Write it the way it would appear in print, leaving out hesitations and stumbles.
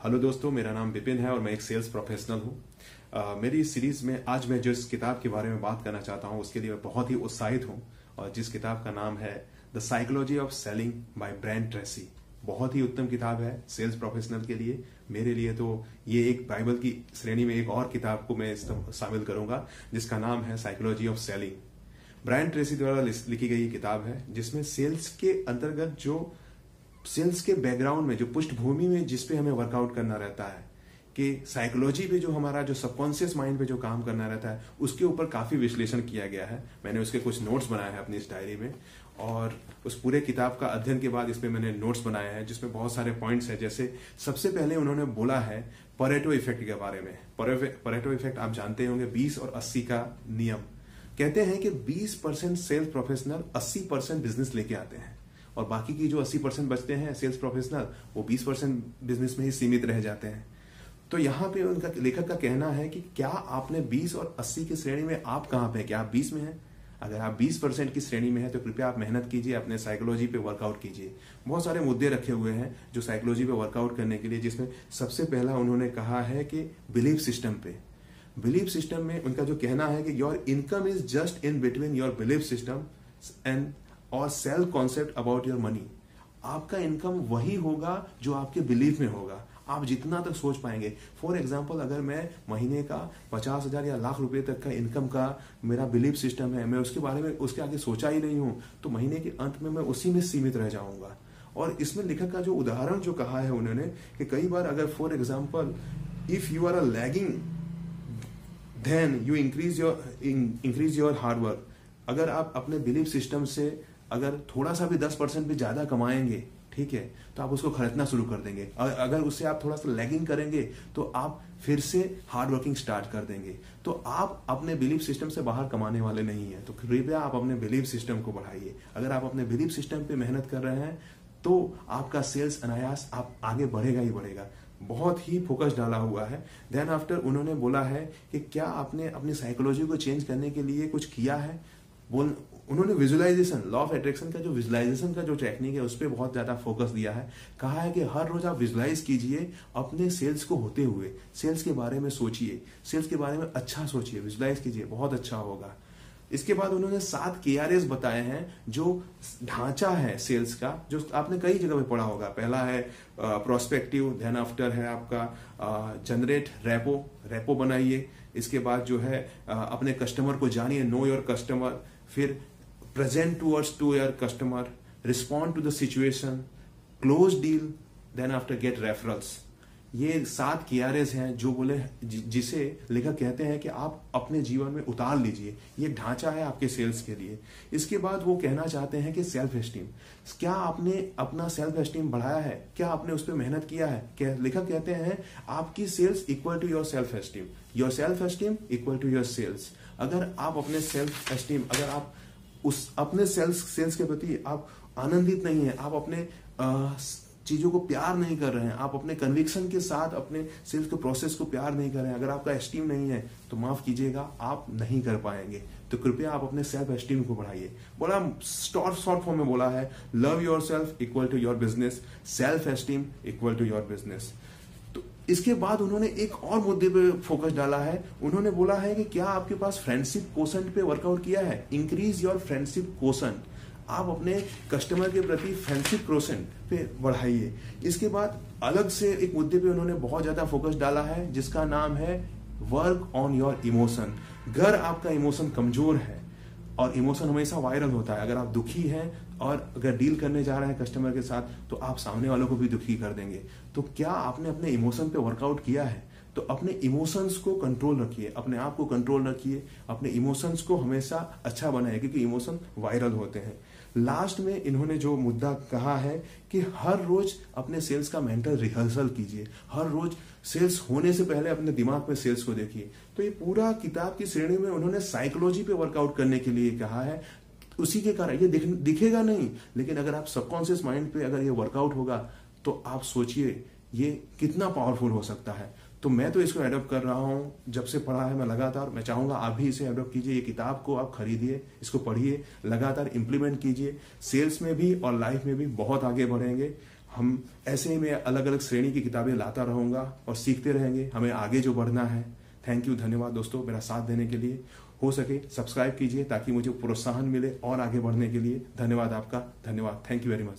Hello दोस्तों, मेरा नाम विपिन है और मैं एक सेल्स प्रोफेशनल हूँ। मेरी इस सीरीज में आज मैं जिस किताब के बारे में बात करना चाहता हूँ उसके लिए मैं बहुत ही उत्साहित हूँ और जिस किताब का नाम है the psychology of selling by Brian Tracy. बहुत ही उत्तम किताब है सेल्स प्रोफेशनल के लिए। मेरे लिए तो ये एक बाइबल की श्रेणी में एक और किताब को मैं शामिल करूंगा जिसका नाम है psychology of selling. Brian Tracy द्वारा लिखी गई किताब है जिसमें सेल्स के अंतर्गत जो सेल्स के बैकग्राउंड में जो पृष्ठभूमि में जिसपे हमें वर्कआउट करना रहता है कि साइकोलॉजी पे जो हमारा जो सबकॉन्शियस माइंड पे जो काम करना रहता है उसके ऊपर काफी विश्लेषण किया गया है। मैंने उसके कुछ नोट्स बनाए हैं अपनी इस डायरी में और उस पूरे किताब का अध्ययन के बाद इसमें मैंने नोट्स बनाए हैं जिसमें बहुत सारे पॉइंट्स हैं। जैसे सबसे पहले उन्होंने बोला है परेटो इफेक्ट के बारे में। परेटो इफेक्ट आप जानते होंगे, 20 और 80 का नियम। कहते हैं कि 20% सेल्स प्रोफेशनल 80% बिजनेस लेके आते हैं और बाकी की जो 80% बचते हैं सेल्स प्रोफेशनल वो 20% बिजनेस में ही सीमित रह जाते हैं। तो यहाँ पे उनका लेखक का कहना है कि क्या आपने 20 और 80 की श्रेणी में आप कहाँ पे हैं? क्या आप 20 में हैं? अगर आप 20% की श्रेणी में हैं तो कृपया आप मेहनत कीजिए, अपने साइकोलॉजी पे वर्कआउट कीजिए। बहुत सारे मुद्दे रखे हुए हैं जो साइकोलॉजी पे वर्कआउट करने के लिए, जिसमें सबसे पहला उन्होंने कहा है कि बिलीफ सिस्टम पे। बिलीफ सिस्टम में उनका जो कहना है कि your income is just in between your belief system and और self concept about your money. आपका इनकम वही होगा जो आपके बिलीफ में होगा। आप जितना तक सोच पाएंगे। फॉर एग्जाम्पल, अगर मैं महीने का 50,000 या लाख रुपए तक का इनकम का मेरा बिलीफ सिस्टम है, मैं उसके बारे में उसके आगे सोचा ही नहीं हूं, तो महीने के अंत में मैं उसी में सीमित रह जाऊंगा। और इसमें लेखक का जो उदाहरण जो कहा है उन्होंने कि कई बार अगर for example if you are a lagging then you increase your hard work. अगर आप अपने बिलीफ सिस्टम से अगर थोड़ा सा भी 10% भी ज्यादा कमाएंगे, ठीक है, तो आप उसको खरीदना शुरू कर देंगे। अगर उससे आप थोड़ा सा लैगिंग करेंगे तो आप फिर से हार्ड वर्किंग स्टार्ट कर देंगे। तो आप अपने बिलीफ सिस्टम से बाहर कमाने वाले नहीं है। तो कृपया आप अपने बिलीफ सिस्टम को बढ़ाइए। अगर आप अपने बिलीफ सिस्टम पे मेहनत कर रहे हैं तो आपका सेल्स अनायास आप आगे बढ़ेगा ही बढ़ेगा। बहुत ही फोकस डाला हुआ है। देन आफ्टर उन्होंने बोला है कि क्या आपने अपनी साइकोलॉजी को चेंज करने के लिए कुछ किया है। उन्होंने विजुअलाइजेशन, लॉ ऑफ अट्रैक्शन का जो विजुअलाइजेशन का जो टेक्निक है उस पर बहुत ज्यादा फोकस दिया है। कहा है कि हर रोज आप विजुअलाइज कीजिए अपने सेल्स को होते हुए, सेल्स के बारे में सोचिए, सेल्स के बारे में अच्छा सोचिए, विजुअलाइज कीजिए, बहुत अच्छा होगा। इसके बाद उन्होंने 7 KRAs बताए हैं जो ढांचा है सेल्स का, जो आपने कई जगह पे पढ़ा होगा। पहला है प्रोस्पेक्टिव, देन आफ्टर है आपका जनरेट रेपो बनाइए। इसके बाद जो है अपने कस्टमर को जानिए, नो योर कस्टमर। फिर present to your customer, respond to the situation, close deal, then after get referrals. ये 7 KRAs हैं जो बोले जिसे लेखक कहते हैं कि आप अपने जीवन में उतार लीजिए। ये ढांचा है आपके सेल्स के लिए। इसके बाद वो कहना चाहते हैं कि सेल्फ एस्टीम। क्या आपने अपना सेल्फ एस्टीम बढ़ाया है? क्या आपने उस पर मेहनत किया है? लेखक कहते हैं आपकी sales equal to your self esteem, your self esteem equal to your sales. अगर आप अपने सेल्फ एस्टीम, अगर आप उस अपने सेल्स के प्रति आप आनंदित नहीं है, आप अपने चीजों को प्यार नहीं कर रहे हैं, आप अपने कन्विक्शन के साथ अपने सेल्स के प्रोसेस को प्यार नहीं कर रहे हैं, अगर आपका एस्टीम नहीं है तो माफ कीजिएगा, आप नहीं कर पाएंगे। तो कृपया आप अपने सेल्फ एस्टीम को बढ़ाइए। बोला शॉर्ट फॉर्म में बोला है love yourself equal to your business, self esteem equal to your business. तो इसके बाद उन्होंने एक और मुद्दे पे फोकस डाला है। उन्होंने बोला है कि क्या आपके पास फ्रेंडशिप कोसेंट पे वर्कआउट किया है? Increase your friendship quotient. आप अपने कस्टमर के प्रति फ्रेंडशिप कोसेंट पे बढ़ाइए। इसके बाद अलग से एक मुद्दे पे उन्होंने बहुत ज्यादा फोकस डाला है जिसका नाम है वर्क ऑन योर इमोशन। अगर आपका इमोशन कमजोर है, और इमोशन हमेशा वायरल होता है, अगर आप दुखी हैं और अगर डील करने जा रहे हैं कस्टमर के साथ तो आप सामने वालों को भी दुखी कर देंगे। तो क्या आपने अपने इमोशन पे वर्कआउट किया है? तो अपने इमोशंस को कंट्रोल रखिए, अपने आप को कंट्रोल रखिए, अपने इमोशंस को हमेशा अच्छा बनाइए क्योंकि इमोशन वायरल होते हैं। लास्ट में इन्होंने जो मुद्दा कहा है कि हर रोज अपने सेल्स का मेंटल रिहर्सल कीजिए। हर रोज सेल्स होने से पहले अपने दिमाग में सेल्स को देखिए। तो ये पूरा किताब की श्रेणी में उन्होंने साइकोलॉजी पे वर्कआउट करने के लिए कहा है। उसी के कारण ये दिखेगा नहीं, लेकिन अगर आप सबकॉन्शियस माइंड पे अगर ये वर्कआउट होगा तो आप सोचिए ये कितना पावरफुल हो सकता है। तो मैं तो इसको एडॉप्ट कर रहा हूं, जब से पढ़ा है मैं लगातार। मैं चाहूंगा आप भी इसे एडॉप्ट कीजिए। ये किताब को आप खरीदिए, इसको पढ़िए, लगातार इंप्लीमेंट कीजिए। सेल्स में भी और लाइफ में भी बहुत आगे बढ़ेंगे। हम ऐसे ही मैं अलग अलग श्रेणी की किताबें लाता रहूंगा और सीखते रहेंगे, हमें आगे जो बढ़ना है। थैंक यू, धन्यवाद दोस्तों मेरा साथ देने के लिए। हो सके सब्सक्राइब कीजिए ताकि मुझे प्रोत्साहन मिले और आगे बढ़ने के लिए। धन्यवाद आपका, धन्यवाद, थैंक यू वेरी मच।